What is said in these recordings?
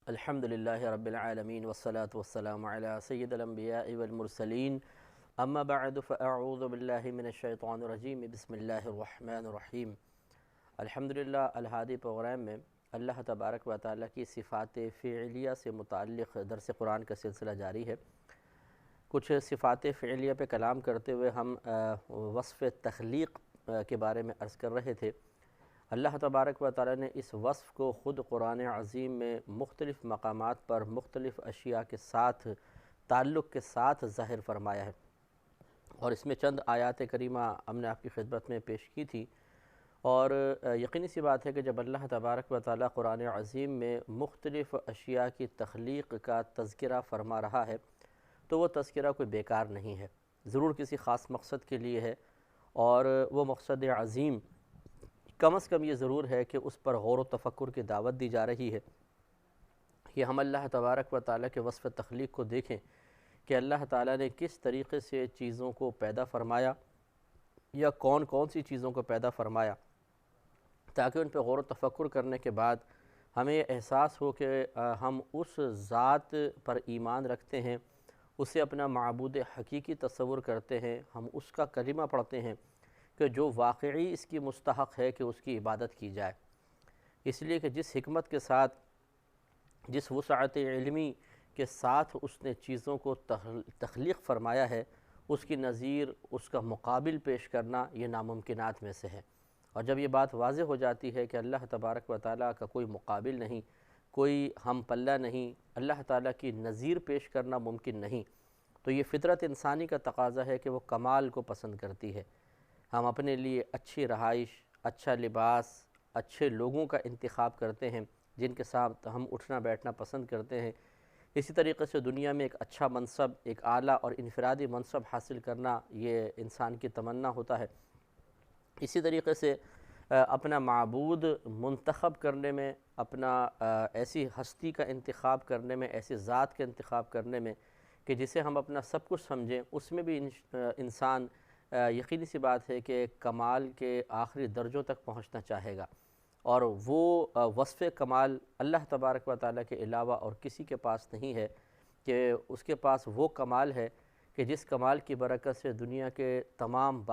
الحمد للہ رب العالمین والصلاة والسلام علی سید الانبیاء والمرسلین اما بعد فاعوذ باللہ من الشیطان الرجیم بسم اللہ الرحمن الرحیم۔ الحمدللہ الہادی پروگرام میں اللہ تبارک و تعالیٰ کی صفات فعلیہ سے متعلق درس قرآن کا سلسلہ جاری ہے۔ کچھ صفات فعلیہ پہ کلام کرتے ہوئے ہم وصف تخلیق کے بارے میں عرض کر رہے تھے۔ اللہ تبارک و تعالیٰ نے اس وصف کو خود قرآن عظیم میں مختلف مقامات پر مختلف اشیاء کے ساتھ تعلق کے ساتھ ظاہر فرمایا ہے، اور اس میں چند آیات کریمہ ہم نے آپ کی خدمت میں پیش کی تھی۔ اور یقینی سی بات ہے کہ جب اللہ تبارک و تعالیٰ قرآن عظیم میں مختلف اشیاء کی تخلیق کا تذکرہ فرما رہا ہے تو وہ تذکرہ کوئی بیکار نہیں ہے، ضرور کسی خاص مقصد کے لیے ہے، اور وہ مقصد عظیم کم از کم یہ ضرور ہے کہ اس پر غور و تفکر کی دعوت دی جا رہی ہے کہ ہم اللہ تبارک و تعالیٰ کے وصف تخلیق کو دیکھیں کہ اللہ تعالیٰ نے کس طریقے سے چیزوں کو پیدا فرمایا یا کون کون سی چیزوں کو پیدا فرمایا، تاکہ ان پہ غور و تفکر کرنے کے بعد ہمیں یہ احساس ہو کہ ہم اس ذات پر ایمان رکھتے ہیں، اسے اپنا معبود حقیقی تصور کرتے ہیں، ہم اس کا کلمہ پڑھتے ہیں کہ جو واقعی اس کی مستحق ہے کہ اس کی عبادت کی جائے، اس لیے کہ جس حکمت کے ساتھ، جس وسعت علمی کے ساتھ اس نے چیزوں کو تخلیق فرمایا ہے، اس کی نظیر، اس کا مقابل پیش کرنا یہ ناممکنات میں سے ہے۔ اور جب یہ بات واضح ہو جاتی ہے کہ اللہ تبارک و تعالیٰ کا کوئی مقابل نہیں، کوئی ہم پلہ نہیں، اللہ تعالیٰ کی نظیر پیش کرنا ممکن نہیں، تو یہ فطرت انسانی کا تقاضا ہے کہ وہ کمال کو پسند کرتی ہے۔ ہم اپنے لیے اچھی رہائش، اچھا لباس، اچھے لوگوں کا انتخاب کرتے ہیں جن کے ساتھ ہم اٹھنا بیٹھنا پسند کرتے ہیں۔ اسی طریقے سے دنیا میں ایک اچھا منصب، ایک اعلیٰ اور انفرادی منصب حاصل کرنا یہ انسان کی تمنا ہوتا ہے۔ اسی طریقے سے اپنا معبود منتخب کرنے میں، اپنا ایسی ہستی کا انتخاب کرنے میں، ایسی ذات کا انتخاب کرنے میں کہ جسے ہم اپنا سب کچھ سمجھیں، اس میں بھی انسان یقینی سی بات ہے کہ کمال کے آخری درجوں تک پہنچنا چاہے گا، اور وہ وصف کمال اللہ تبارک و تعالیٰ کے علاوہ اور کسی کے پاس نہیں ہے کہ اس کے پاس وہ کمال ہے کہ جس کمال کی برکت سے دنیا کے تمام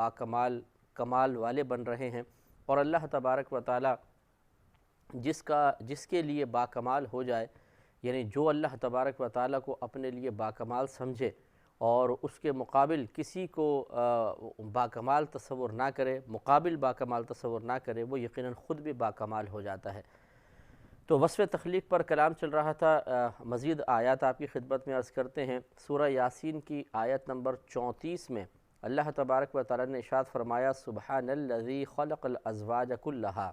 کمال والے بن رہے ہیں، اور اللہ تبارک و تعالیٰ جس کے لیے باکمال ہو جائے، یعنی جو اللہ تبارک و تعالیٰ کو اپنے لیے باکمال سمجھے اور اس کے مقابل کسی کو باکمال تصور نہ کرے، مقابل باکمال تصور نہ کرے، وہ یقیناً خود بھی باکمال ہو جاتا ہے۔ تو وصف تخلیق پر کلام چل رہا تھا، مزید آیات آپ کی خدمت میں عرض کرتے ہیں۔ سورہ یاسین کی آیت نمبر 34 میں اللہ تبارک و تعالیٰ نے ارشاد فرمایا، سبحان الذی خلق الازواج کلہا،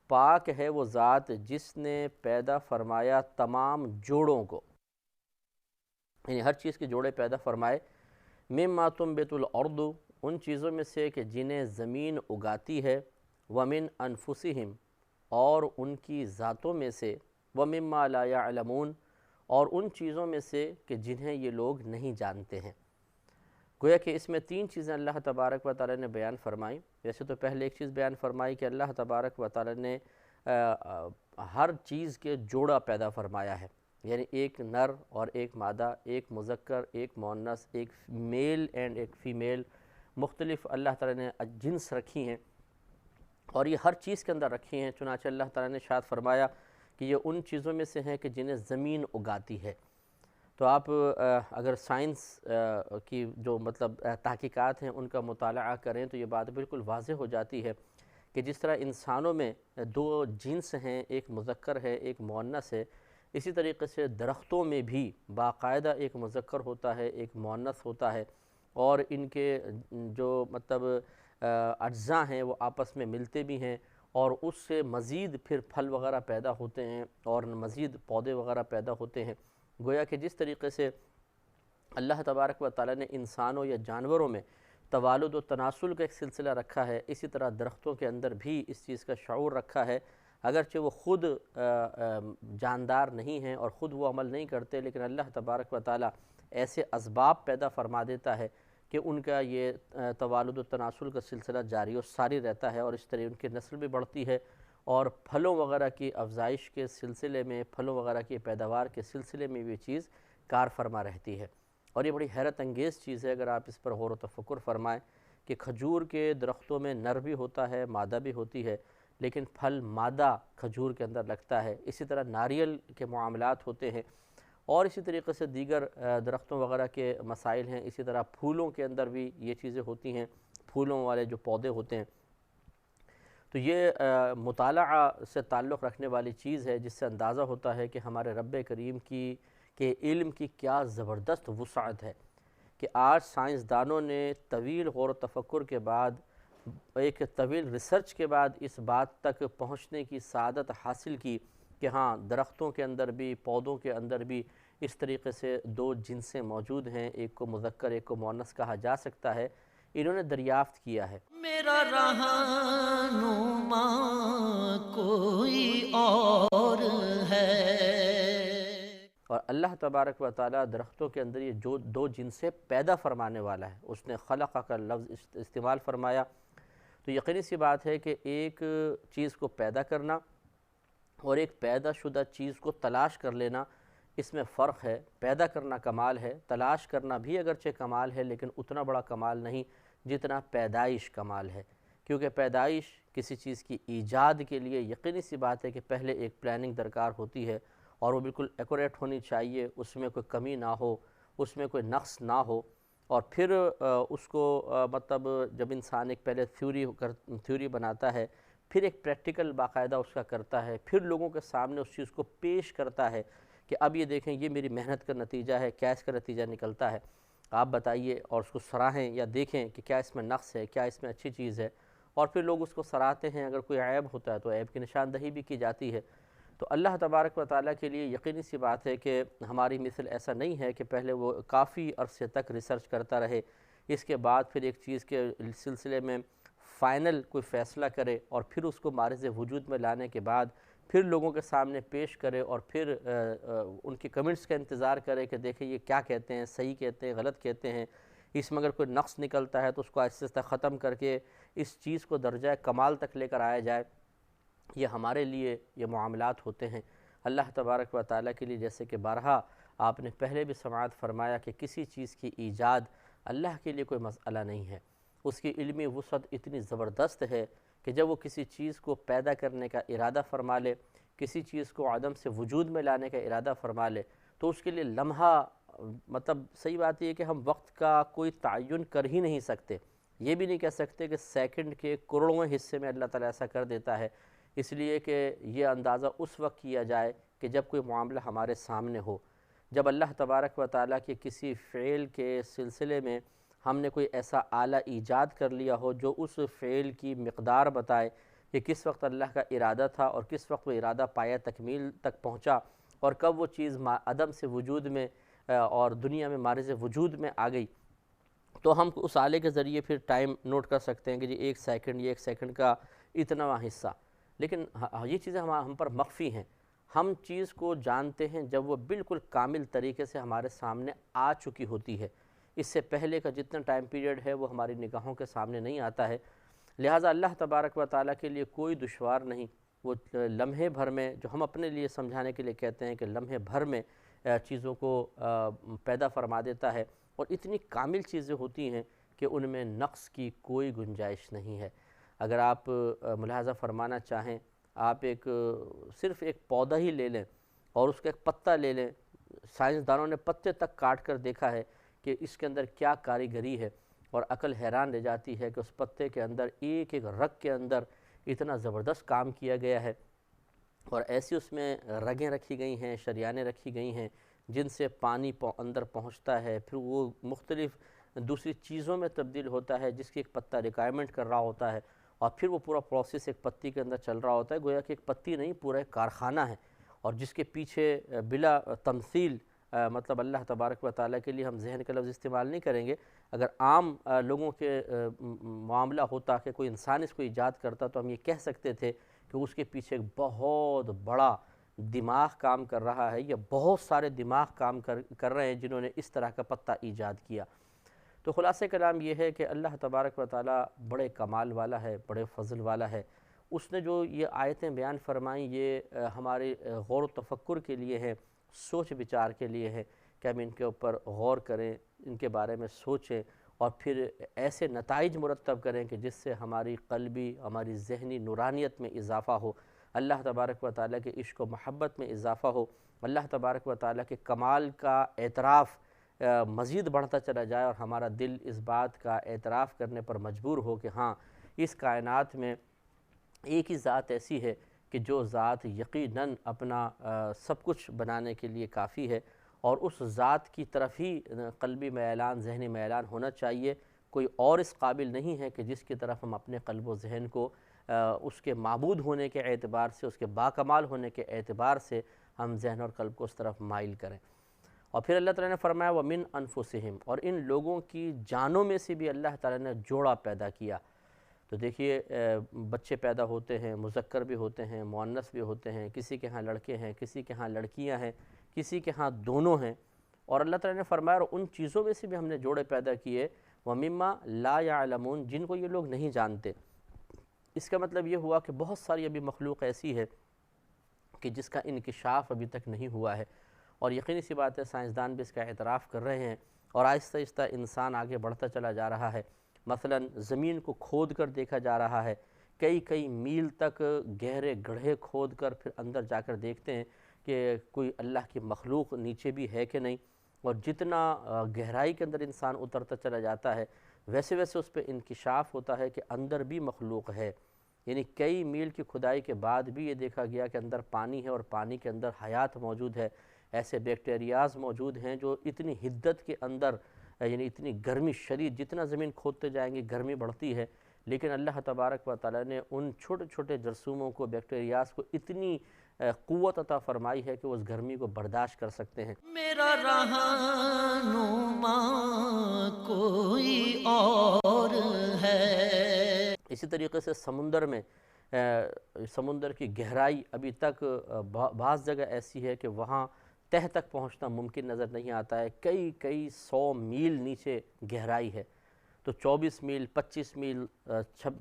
پاک ہے وہ ذات جس نے پیدا فرمایا تمام جوڑوں کو، یعنی ہر چیز کے جوڑے پیدا فرمائے، مما تنبت الارض، ان چیزوں میں سے کہ جنہیں زمین اگاتی ہے، ومن انفسہم، اور ان کی ذاتوں میں سے، ومما لا یعلمون، اور ان چیزوں میں سے کہ جنہیں یہ لوگ نہیں جانتے ہیں۔ گویا کہ اس میں تین چیزیں اللہ تبارک و تعالیٰ نے بیان فرمائی۔ ویسے تو پہلے ایک چیز بیان فرمائی کہ اللہ تبارک و تعالیٰ نے ہر چیز کے جوڑا پیدا فرمایا ہے، یعنی ایک نر اور ایک مادہ، ایک مذکر، ایک مؤنث، ایک میل اینڈ ایک فیمیل، مختلف اللہ تعالیٰ نے جنس رکھی ہیں، اور یہ ہر چیز کے اندر رکھی ہیں۔ چنانچہ اللہ تعالیٰ نے ارشاد فرمایا کہ یہ ان چیزوں میں سے ہیں کہ جنہیں زمین اگاتی ہے۔ تو آپ اگر سائنس کی جو تحقیقات ہیں ان کا مطالعہ کریں تو یہ بات بالکل واضح ہو جاتی ہے کہ جس طرح انسانوں میں دو جنس ہیں، ایک مذکر ہے ایک مؤنث ہے، اسی طریقے سے درختوں میں بھی باقاعدہ ایک مذکر ہوتا ہے ایک مؤنث ہوتا ہے، اور ان کے جو اجزاء ہیں وہ آپس میں ملتے بھی ہیں، اور اس سے مزید پھر پھل وغیرہ پیدا ہوتے ہیں اور مزید پودے وغیرہ پیدا ہوتے ہیں۔ گویا کہ جس طریقے سے اللہ تبارک و تعالیٰ نے انسانوں یا جانوروں میں توالد و تناسل کا ایک سلسلہ رکھا ہے، اسی طرح درختوں کے اندر بھی اس چیز کا شعور رکھا ہے، اگرچہ وہ خود جاندار نہیں ہیں اور خود وہ عمل نہیں کرتے، لیکن اللہ تبارک و تعالیٰ ایسے اسباب پیدا فرما دیتا ہے کہ ان کا یہ توالد و تناسل کا سلسلہ جاری و ساری رہتا ہے، اور اس طرح ان کی نسل بھی بڑھتی ہے اور پھلوں وغیرہ کی افزائش کے سلسلے میں، پھلوں وغیرہ کی پیداوار کے سلسلے میں بھی چیز کار فرما رہتی ہے۔ اور یہ بڑی حیرت انگیز چیز ہے اگر آپ اس پر غور و تفکر فرمائیں کہ کھجور کے درختوں میں نر بھی ہوتا ہے، مادہ بھی ہوتی ہے، لیکن پھل مادہ کھجور کے اندر لگتا ہے۔ اسی طرح ناریل کے معاملات ہوتے ہیں، اور اسی طریقے سے دیگر درختوں وغیرہ کے مسائل ہیں۔ اسی طرح پھولوں کے اندر بھی یہ چیزیں ہوتی ہیں، پھولوں والے جو پودے ہوتے ہیں۔ تو یہ مطالعہ سے تعلق رکھنے والی چیز ہے، جس سے اندازہ ہوتا ہے کہ ہمارے رب کریم کے علم کی کیا زبردست وسعت ہے کہ آج سائنسدانوں نے طویل غور و تفکر کے بعد، ایک طویل ریسرچ کے بعد اس بات تک پہنچنے کی سعادت حاصل کی کہ ہاں، درختوں کے اندر بھی، پودوں کے اندر بھی اس طریقے سے دو جنسیں موجود ہیں، ایک کو مذکر ایک کو مؤنث کہا جا سکتا ہے۔ انہوں نے دریافت کیا ہے۔ میرا رہنما کوئی اور ہے۔ اور اللہ تبارک و تعالیٰ درختوں کے اندر یہ جو دو جنسیں پیدا فرمانے والا ہے، اس نے خلق کا لفظ استعمال فرمایا، تو یقینی سی بات ہے کہ ایک چیز کو پیدا کرنا اور ایک پیدا شدہ چیز کو تلاش کر لینا، اس میں فرق ہے۔ پیدا کرنا کمال ہے، تلاش کرنا بھی اگرچہ کمال ہے، لیکن اتنا بڑا کمال نہیں جتنا پیدائش کمال ہے، کیونکہ پیدائش کسی چیز کی ایجاد کے لیے یقینی سی بات ہے کہ پہلے ایک پلاننگ درکار ہوتی ہے، اور وہ بالکل ایکوریٹ ہونی چاہیے، اس میں کوئی کمی نہ ہو، اس میں کوئی نقص نہ ہو، اور پھر اس کو مطلب جب انسان ایک پہلے تھیوری بناتا ہے، پھر ایک پریکٹیکل باقاعدہ اس کا کرتا ہے، پھر لوگوں کے سامنے اس چیز کو پیش کرتا ہے کہ اب یہ دیکھیں یہ میری محنت کا نتیجہ ہے، کیا اس کا نتیجہ نکلتا ہے، آپ بتائیے، اور اس کو سراہیں یا دیکھیں کہ کیا اس میں نقص ہے، کیا اس میں اچھی چیز ہے، اور پھر لوگ اس کو سراہتے ہیں۔ اگر کوئی عیب ہوتا ہے تو عیب کی نشاندہی بھی کی جاتی ہے۔ تو اللہ تبارک و تعالیٰ کے لیے یقینی سی بات ہے کہ ہماری مثل ایسا نہیں ہے کہ پہلے وہ کافی عرصے تک ریسرچ کرتا رہے، اس کے بعد پھر ایک چیز کے سلسلے میں فائنل کوئی فیصلہ کرے، اور پھر اس کو معرض وجود میں لانے کے بعد پھر لوگوں کے سامنے پیش کرے، اور پھر ان کی کمنٹس کا انتظار کرے کہ دیکھیں یہ کیا کہتے ہیں، صحیح کہتے ہیں، غلط کہتے ہیں، اس میں اگر کوئی نقص نکلتا ہے تو اس کو آہستہ آہستہ ختم کر کے اس چیز کو درجہ کمال تک لے کر آیا جائے۔ یہ ہمارے لیے یہ معاملات ہوتے ہیں۔ اللہ تبارک و تعالیٰ کے لیے جیسے کہ بارہا آپ نے پہلے بھی سماعت فرمایا کہ کسی چیز کی ایجاد اللہ کے لیے کوئی مسئلہ نہیں ہے، اس کی علمی وسعت اتنی زبردست ہے کہ جب وہ کسی چیز کو پیدا کرنے کا ارادہ فرما لے، کسی چیز کو عدم سے وجود میں لانے کا ارادہ فرما لے، تو اس کے لیے لمحہ، مطلب صحیح بات یہ ہے کہ ہم وقت کا کوئی تعین کر ہی نہیں سکتے، یہ بھی نہیں کہہ سکتے کہ سیکنڈ کے کروڑویں حصے میں اللہ تعالیٰ ایسا کر دیتا ہے، اس لیے کہ یہ اندازہ اس وقت کیا جائے کہ جب کوئی معاملہ ہمارے سامنے ہو، جب اللہ تبارک و تعالیٰ کے کسی فعل کے سلسلے میں ہم نے کوئی ایسا آلہ ایجاد کر لیا ہو جو اس فعل کی مقدار بتائے کہ کس وقت اللہ کا ارادہ تھا اور کس وقت وہ ارادہ پایا تکمیل تک پہنچا، اور کب وہ چیز عدم سے وجود میں اور دنیا میں معرض وجود میں آ گئی، تو ہم اس آلے کے ذریعے پھر ٹائم نوٹ کر سکتے ہیں کہ جی ایک سیکنڈ کا اتنا حصہ۔ لیکن یہ چیزیں ہم پر مخفی ہیں، ہم چیز کو جانتے ہیں جب وہ بالکل کامل طریقے سے ہمارے سامنے آ چکی ہوتی ہے، اس سے پہلے کا جتنا ٹائم پیریڈ ہے وہ ہماری نگاہوں کے سامنے نہیں آتا ہے۔ لہٰذا اللہ تبارک و تعالیٰ کے لیے کوئی دشوار نہیں، وہ لمحے بھر میں، جو ہم اپنے لیے سمجھانے کے لیے کہتے ہیں کہ لمحے بھر میں چیزوں کو پیدا فرما دیتا ہے، اور اتنی کامل چیزیں ہوتی ہیں کہ ان میں نقص کی کوئی گنجائش نہیں ہے۔ اگر آپ ملاحظہ فرمانا چاہیں، آپ صرف ایک پودا ہی لے لیں اور اس کا ایک پتہ لے لیں، سائنسدانوں نے پتے تک کاٹ کر دیکھا ہے کہ اس کے اندر کیا کاریگری ہے، اور عقل حیران رہ جاتی ہے کہ اس پتے کے اندر ایک ایک رگ کے اندر اتنا زبردست کام کیا گیا ہے، اور ایسی اس میں رگیں رکھی گئی ہیں، شریانیں رکھی گئی ہیں جن سے پانی اندر پہنچتا ہے، پھر وہ مختلف دوسری چیزوں میں تبدیل ہوتا ہے جس کی ایک پتا ریکوائرمنٹ کر رہا ہوتا ہے، اور پھر وہ پورا پروسیس ایک پتی کے اندر چل رہا ہوتا ہے، گویا کہ ایک پتی نہیں، پورا ایک کارخانہ ہے، اور جس کے پیچھے بلا تمثیل مطلب اللہ تبارک و تعالیٰ کے لیے ہم ذہن کا لفظ استعمال نہیں کریں گے، اگر عام لوگوں کے معاملہ ہوتا کہ کوئی انسان اس کو ایجاد کرتا تو ہم یہ کہہ سکتے تھے کہ اس کے پیچھے ایک بہت بڑا دماغ کام کر رہا ہے، یا بہت سارے دماغ کام کر رہے ہیں جنہوں نے اس طرح کا پتہ ایجاد کیا۔ تو خلاصہ کلام یہ ہے کہ اللہ تبارک و تعالیٰ بڑے کمال والا ہے، بڑے فضل والا ہے، اس نے جو یہ آیتیں بیان فرمائیں یہ ہمارے غور و تفکر کے لیے ہیں، سوچ بچار کے لیے ہیں کہ ہم ان کے اوپر غور کریں، ان کے بارے میں سوچیں اور پھر ایسے نتائج مرتب کریں کہ جس سے ہماری قلبی، ہماری ذہنی نورانیت میں اضافہ ہو، اللہ تبارک و تعالیٰ کے عشق و محبت میں اضافہ ہو، اللہ تبارک و تعالیٰ کے کمال کا اعتراف مزید بڑھتا چلا جائے اور ہمارا دل اس بات کا اعتراف کرنے پر مجبور ہو کہ ہاں اس کائنات میں ایک ہی ذات ایسی ہے کہ جو ذات یقیناً اپنا سب کچھ بنانے کے لیے کافی ہے، اور اس ذات کی طرف ہی قلبی میلان، ذہنی میلان ہونا چاہیے۔ کوئی اور اس قابل نہیں ہے کہ جس کی طرف ہم اپنے قلب و ذہن کو اس کے معبود ہونے کے اعتبار سے، اس کے باکمال ہونے کے اعتبار سے ہم ذہن اور قلب کو اس طرف مائل کریں۔ اور پھر اللہ تعالیٰ نے فرمایا وَمِنْ أَنفُسِهِمْ، اور ان لوگوں کی جانوں میں سے بھی اللہ تعالیٰ نے جوڑا پیدا کیا۔ تو دیکھیے بچے پیدا ہوتے ہیں، مذکر بھی ہوتے ہیں، مؤنث بھی ہوتے ہیں، کسی کے ہاں لڑکے ہیں، کسی کے ہاں لڑکیاں ہیں، کسی کے ہاں دونوں ہیں، اور اللہ تعالیٰ نے فرمایا اور ان چیزوں میں سے بھی ہم نے جوڑے پیدا کیے وَمِمَّا لَا يَعْلَمُونَ، جن کو یہ لوگ نہیں جانتے۔ اس کا مطلب یہ ہوا کہ بہت ساری ابھی مخلوق ایسی ہے کہ جس کا انکشاف ابھی تک نہیں ہوا ہے، اور یقینی سی بات ہے سائنسدان بھی اس کا اعتراف کر رہے ہیں، اور آہستہ آہستہ انسان آگے بڑھتا چلا جا رہا ہے۔ مثلا زمین کو کھود کر دیکھا جا رہا ہے، کئی میل تک گہرے گڑھے کھود کر پھر اندر جا کر دیکھتے ہیں کہ کوئی اللہ کی مخلوق نیچے بھی ہے کہ نہیں، اور جتنا گہرائی کے اندر انسان اترتا چلا جاتا ہے ویسے ویسے اس پہ انکشاف ہوتا ہے کہ اندر بھی مخلوق ہے، یعنی کئی میل کی کھدائی کے بعد بھی یہ دیکھا گیا کہ اندر پانی ہے اور پانی کے اندر حیات موجود ہے، ایسے بیکٹیریاز موجود ہیں جو اتنی حدت کے اندر، یعنی اتنی گرمی شدید، جتنا زمین کھودتے جائیں گے گرمی بڑھتی ہے، لیکن اللہ تبارک و تعالیٰ نے ان چھوٹے چھوٹے جرثوموں کو، بیکٹیریاز کو اتنی قوت عطا فرمائی ہے کہ وہ اس گرمی کو برداشت کر سکتے ہیں۔ میرا رہنما کوئی اور ہے۔ اسی طریقے سے سمندر میں سمندر کی گہرائی ابھی تک بعض جگہ ایسی ہے کہ وہاں تہ تک پہنچنا ممکن نظر نہیں آتا ہے، کئی 100 میل نیچے گہرائی ہے، تو 24 میل، 25 میل،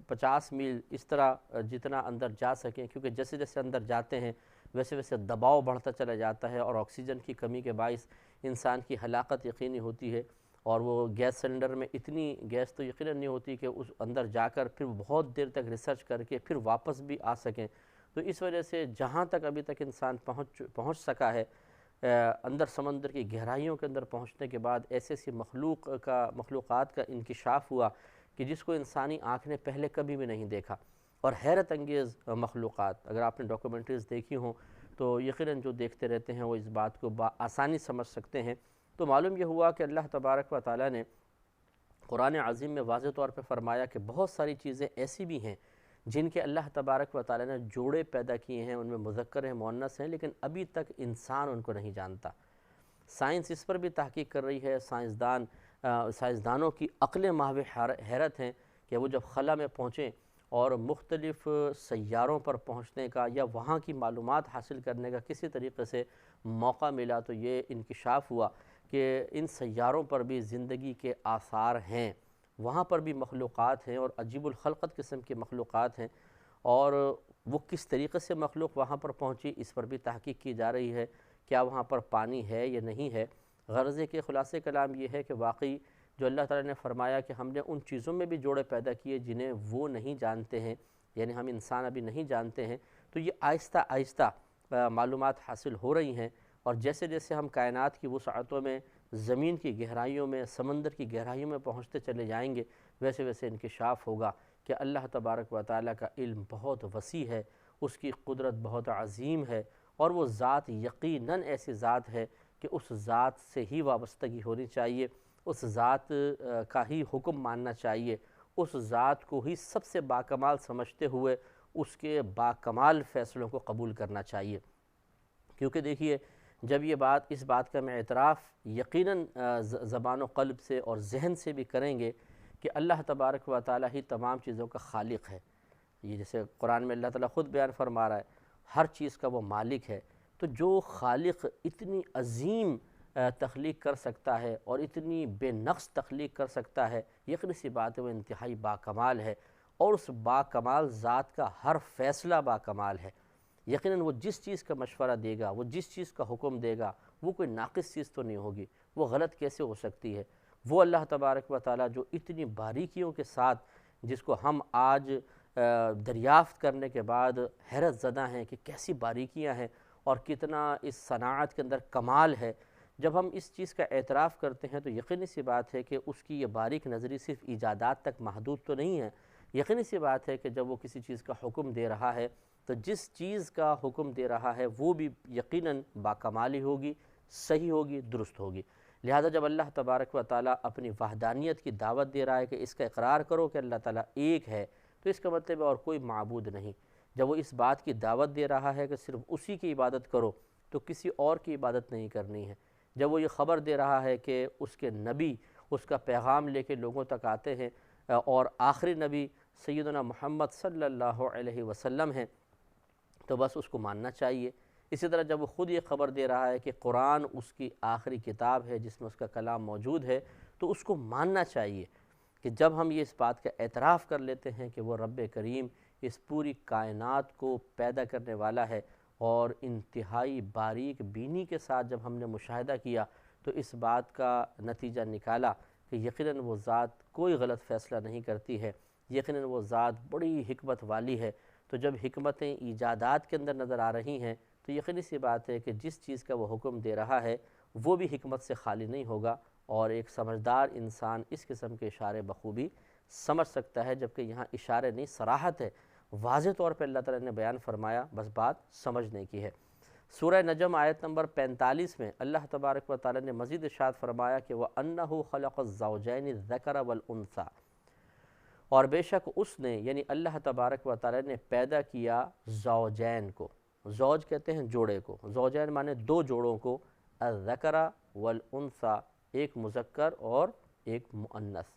50 میل، اس طرح جتنا اندر جا سکیں، کیونکہ جیسے جیسے اندر جاتے ہیں ویسے ویسے دباؤ بڑھتا چلا جاتا ہے، اور آکسیجن کی کمی کے باعث انسان کی ہلاکت یقینی ہوتی ہے، اور وہ گیس سلنڈر میں اتنی گیس تو یقیناً نہیں ہوتی کہ اس اندر جا کر پھر بہت دیر تک ریسرچ کر کے پھر واپس بھی آ سکیں۔ تو اس وجہ سے جہاں تک ابھی تک انسان پہنچ سکا ہے، اندر سمندر کی گہرائیوں کے اندر پہنچنے کے بعد ایسی مخلوقات کا انکشاف ہوا کہ جس کو انسانی آنکھ نے پہلے کبھی بھی نہیں دیکھا، اور حیرت انگیز مخلوقات۔ اگر آپ نے ڈاکومنٹریز دیکھی ہوں تو یقیناً جو دیکھتے رہتے ہیں وہ اس بات کو آسانی سمجھ سکتے ہیں۔ تو معلوم یہ ہوا کہ اللہ تبارک و تعالیٰ نے قرآن عظیم میں واضح طور پہ فرمایا کہ بہت ساری چیزیں ایسی بھی ہیں جن کے اللہ تبارک و تعالیٰ نے جوڑے پیدا کیے ہیں، ان میں مذکر ہیں، مؤنث ہیں، لیکن ابھی تک انسان ان کو نہیں جانتا۔ سائنس اس پر بھی تحقیق کر رہی ہے، سائنسدانوں کی عقلیں محو حیرت ہیں کہ وہ جب خلا میں پہنچیں اور مختلف سیاروں پر پہنچنے کا یا وہاں کی معلومات حاصل کرنے کا کسی طریقے سے موقع ملا، تو یہ انکشاف ہوا کہ ان سیاروں پر بھی زندگی کے آثار ہیں، وہاں پر بھی مخلوقات ہیں اور عجیب الخلقت قسم کی مخلوقات ہیں، اور وہ کس طریقے سے مخلوق وہاں پر پہنچی اس پر بھی تحقیق کی جا رہی ہے، کیا وہاں پر پانی ہے یا نہیں ہے۔ غرض کے خلاصے کلام یہ ہے کہ واقعی جو اللہ تعالیٰ نے فرمایا کہ ہم نے ان چیزوں میں بھی جوڑے پیدا کیے جنہیں وہ نہیں جانتے ہیں، یعنی ہم انسان ابھی نہیں جانتے ہیں، تو یہ آہستہ آہستہ معلومات حاصل ہو رہی ہیں، اور جیسے جیسے ہم کائنات کی وسعتوں میں، زمین کی گہرائیوں میں، سمندر کی گہرائیوں میں پہنچتے چلے جائیں گے، ویسے ویسے انکشاف ہوگا کہ اللہ تبارک و تعالیٰ کا علم بہت وسیع ہے، اس کی قدرت بہت عظیم ہے، اور وہ ذات یقیناً ایسی ذات ہے کہ اس ذات سے ہی وابستگی ہونی چاہیے، اس ذات کا ہی حکم ماننا چاہیے، اس ذات کو ہی سب سے باکمال سمجھتے ہوئے اس کے باکمال فیصلوں کو قبول کرنا چاہیے۔ کیونکہ دیکھیے جب اس بات کا ہم اعتراف یقیناً زبان و قلب سے اور ذہن سے بھی کریں گے کہ اللہ تبارک و تعالیٰ ہی تمام چیزوں کا خالق ہے، یہ جیسے قرآن میں اللہ تعالیٰ خود بیان فرما رہا ہے ہر چیز کا وہ مالک ہے، تو جو خالق اتنی عظیم تخلیق کر سکتا ہے اور اتنی بے نقص تخلیق کر سکتا ہے، یقینی سی بات ہے وہ انتہائی باکمال ہے، اور اس باکمال ذات کا ہر فیصلہ باکمال ہے۔ یقیناً وہ جس چیز کا مشورہ دے گا، وہ جس چیز کا حکم دے گا، وہ کوئی ناقص چیز تو نہیں ہوگی، وہ غلط کیسے ہو سکتی ہے؟ وہ اللہ تبارک و تعالیٰ جو اتنی باریکیوں کے ساتھ، جس کو ہم آج دریافت کرنے کے بعد حیرت زدہ ہیں کہ کیسی باریکیاں ہیں اور کتنا اس صناعت کے اندر کمال ہے، جب ہم اس چیز کا اعتراف کرتے ہیں تو یقینی سی بات ہے کہ اس کی یہ باریک نظری صرف ایجادات تک محدود تو نہیں ہے۔ یقینی سی بات ہے کہ جب وہ کسی چیز کا حکم دے رہا ہے تو جس چیز کا حکم دے رہا ہے وہ بھی یقیناً باکمالی ہوگی، صحیح ہوگی، درست ہوگی۔ لہذا جب اللہ تبارک و تعالیٰ اپنی وحدانیت کی دعوت دے رہا ہے کہ اس کا اقرار کرو کہ اللہ تعالیٰ ایک ہے، تو اس کا مطلب ہے اور کوئی معبود نہیں۔ جب وہ اس بات کی دعوت دے رہا ہے کہ صرف اسی کی عبادت کرو، تو کسی اور کی عبادت نہیں کرنی ہے۔ جب وہ یہ خبر دے رہا ہے کہ اس کے نبی اس کا پیغام لے کے لوگوں تک آتے ہیں اور آخری نبی سیدنا محمد صلی اللہ علیہ وسلم ہیں، تو بس اس کو ماننا چاہیے۔ اسی طرح جب وہ خود یہ خبر دے رہا ہے کہ قرآن اس کی آخری کتاب ہے جس میں اس کا کلام موجود ہے، تو اس کو ماننا چاہیے کہ جب ہم یہ اس بات کا اعتراف کر لیتے ہیں کہ وہ رب کریم اس پوری کائنات کو پیدا کرنے والا ہے، اور انتہائی باریک بینی کے ساتھ جب ہم نے مشاہدہ کیا تو اس بات کا نتیجہ نکالا کہ یقیناً وہ ذات کوئی غلط فیصلہ نہیں کرتی ہے، یقیناً وہ ذات بڑی حکمت والی ہے۔ تو جب حکمتیں ایجادات کے اندر نظر آ رہی ہیں تو یقینی سی بات ہے کہ جس چیز کا وہ حکم دے رہا ہے وہ بھی حکمت سے خالی نہیں ہوگا، اور ایک سمجھدار انسان اس قسم کے اشارے بخوبی سمجھ سکتا ہے، جبکہ یہاں اشارے نہیں صراحت ہے، واضح طور پہ اللہ تعالیٰ نے بیان فرمایا، بس بات سمجھنے کی ہے۔ سورہ نجم آیت نمبر 45 میں اللہ تبارک و تعالیٰ نے مزید ارشاد فرمایا کہ وَأَنَّهُ خَلَقَ الزَّوْجَيْنِ الذَّكَرَ وَالْأُنثَى، اور بے شک اس نے یعنی اللہ تبارک و تعالیٰ نے پیدا کیا زوجین کو، زوج کہتے ہیں جوڑے کو، زوجین مانے دو جوڑوں کو، الذَّكَرَ وَالْأُنثَى، ایک مذکر اور ایک مؤنث۔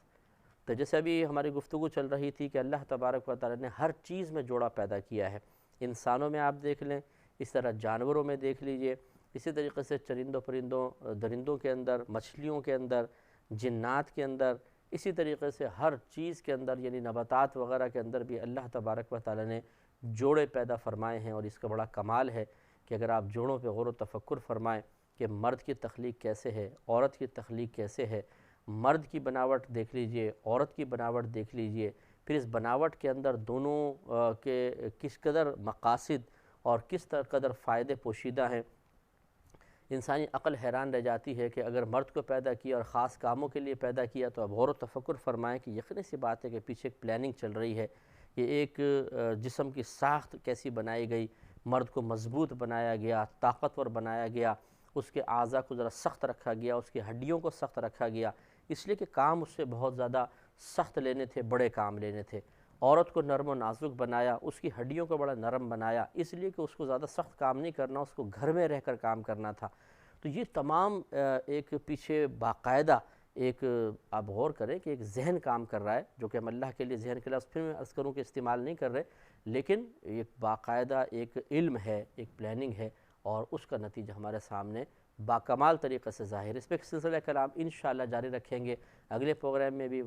تو جیسے ابھی ہماری گفتگو چل رہی تھی کہ اللہ تبارک و تعالیٰ نے ہر چیز میں جوڑا پیدا کیا ہے، انسانوں میں آپ دیکھ لیں، اس طرح جانوروں میں دیکھ لیجئے، اسی طریقے سے چرندوں پرندوں درندوں کے اندر، مچھلیوں کے اندر، جنات کے اندر، اسی طریقے سے ہر چیز کے اندر یعنی نباتات وغیرہ کے اندر بھی اللہ تبارک و تعالیٰ نے جوڑے پیدا فرمائے ہیں۔ اور اس کا بڑا کمال ہے کہ اگر آپ جوڑوں پہ غور و تفکر فرمائیں کہ مرد کی تخلیق کیسے ہے، عورت کی تخلیق کیسے ہے، مرد کی بناوٹ دیکھ لیجئے، عورت کی بناوٹ دیکھ لیجئے، پھر اس بناوٹ کے اندر دونوں کے کس قدر مقاصد اور کس قدر فائدے پوشیدہ ہیں، انسانی عقل حیران رہ جاتی ہے کہ اگر مرد کو پیدا کیا اور خاص کاموں کے لیے پیدا کیا تو اب غور و تفکر فرمائیں کہ یقینی سی بات ہے کہ پیچھے ایک پلاننگ چل رہی ہے، کہ ایک جسم کی ساخت کیسی بنائی گئی، مرد کو مضبوط بنایا گیا، طاقتور بنایا گیا، اس کے اعضاء کو ذرا سخت رکھا گیا، اس کی ہڈیوں کو سخت رکھا گیا، اس لیے کہ کام اس سے بہت زیادہ سخت لینے تھے، بڑے کام لینے تھے۔ عورت کو نرم و نازک بنایا، اس کی ہڈیوں کو بڑا نرم بنایا، اس لیے کہ اس کو زیادہ سخت کام نہیں کرنا، اس کو گھر میں رہ کر کام کرنا تھا۔ تو یہ تمام ایک پیچھے باقاعدہ ایک آپ غور کریں کہ ایک ذہن کام کر رہا ہے، جو کہ ہم اللہ کے لیے ذہن کے لفظ پھر میں عرض کروں کہ استعمال نہیں کر رہے، لیکن ایک باقاعدہ ایک علم ہے، ایک پلاننگ ہے، اور اس کا نتیجہ ہمارے سامنے باکمال طریقے سے ظاہر ہے۔ اس پہ سلسلہ کلام انشاءاللہ جاری رکھیں گے اگلے پروگرام میں بھی۔